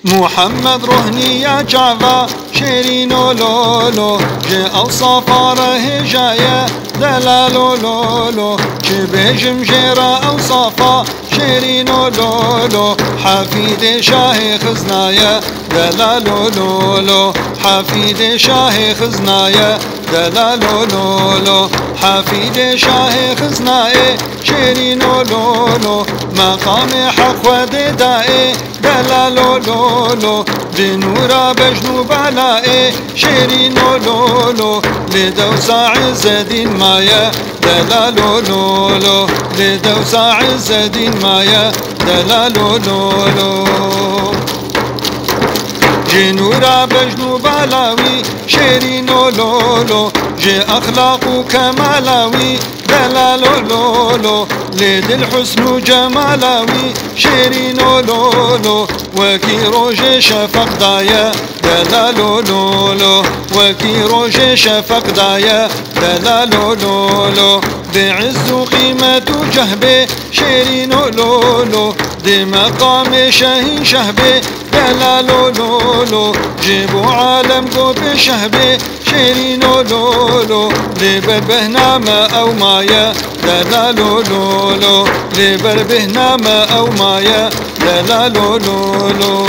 محمد رهني يا جعفا شيرينو لولو جي أوصاف هجايا دلالو لولو جبيجم جيرا أوصافا شيرينو لولو حفيد شاه خزنايا دلالو لولو حفيد شاه خزنايا دلالو لولو حفيد شاه خزنايا شيرينو لولو مقام حق وددائي دلالو لولو بنورا بجنو بلائي شيرينو لولو لدوسا عز الدين مايا دلالو لولو لدوسا عز الدين مايا دلالو لولو جنورا بجنو بلاوي شيرينو لولو جي أخلاق كمالاوي دلالو لولو ليد الحسن جمالاوي شيرينو لولو وكي روجي شفق دايا دلالو لولو وكي روجي شفق دايا دلالو لولو بعز قيمة جهبي شيرينو لولو دي مقام شاهين شهبي دلالو لولو جيبوا عالم قوب شهبي شيرينو لولو لبربه نامة أو مايا دلالو لولو لبربه نامة أو مايا دلالو لولو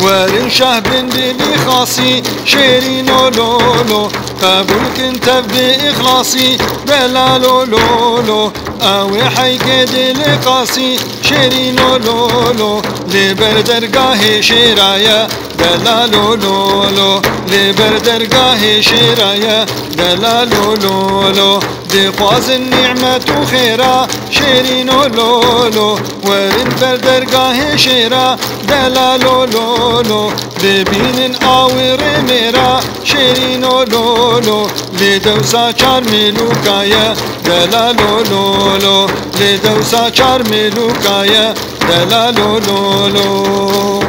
ورن شاه بن دلي خاصي شيرينو لولو قبول كنت بإخلاصي دلالو لولو اوي حيك دلي قاسي شيرينو لولو لبر درگاه شيرايا دلالو لولو لبر درگاه شيرايا دلالو لولو دي قواز النعمة خيرا شيرينو لولو ورن بر درگاه شيرا دلالو لولو ببين آور ميرا شيرينو لولو لدوسا چار ملوكايا دلالو لولو لدوسا چار ملوكايا دلالو لولو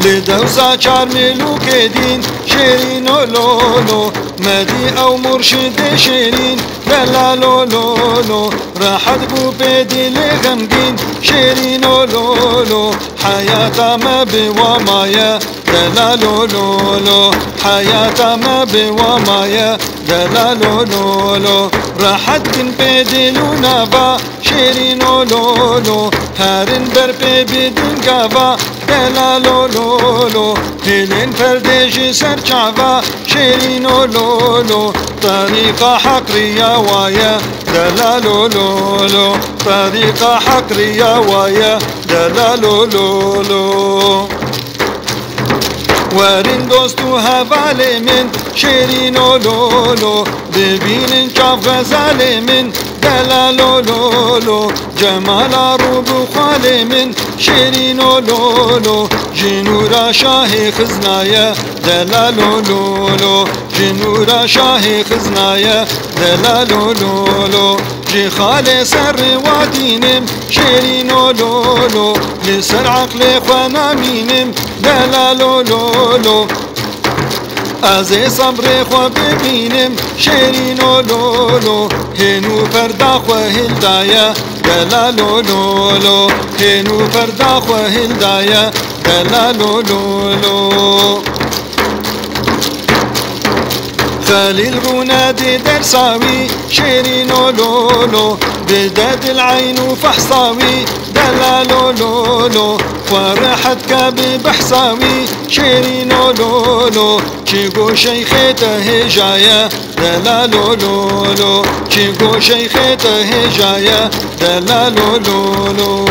لدوسا چار ملوك دين شيرينو لولو مدي او مرشد شيرين دلالو لولو راحت بو بيدي لغمدين شيرينو لولو حياة ما بوامايا دلالو لولو حياة ما بوامايا دلالو لولو راحت بن بيدي لونابا شيرينو لولو هارن بر بدين قابا دلالو لولو هلين فرديجي سرچاوا شيرينو لولو طريقة حقرية وايا دلالو لولو طريقة حقرية وايا دلالو لولو ورين دوستو هفالي من شيرينو لولو ببين شاف غزالي من دلالو لولو جمال روب خالي من شيرينو لولو جنورا شاهي خزنايا دلالو لولو جنورا شاهي خزنايا دلالو لولو جي خالي سر وادينم شيرينو لولو لسر عقلي خوانا مينم دلالو لولو ازي صبري خو ببينم شيرينو لولو هنو فردا خو هلدايا دلالو لولو هنو فردا خو هلدايا دلالو لولو خليل غنادي درساوي شيرينو لولو بداد العين فحصاوي دلالو لولو فرحت كاب بحصاوي شيرينو لولو چيقو شيخته هجايا دلالو لولو چيقو شيخته هجايا دلالو لولو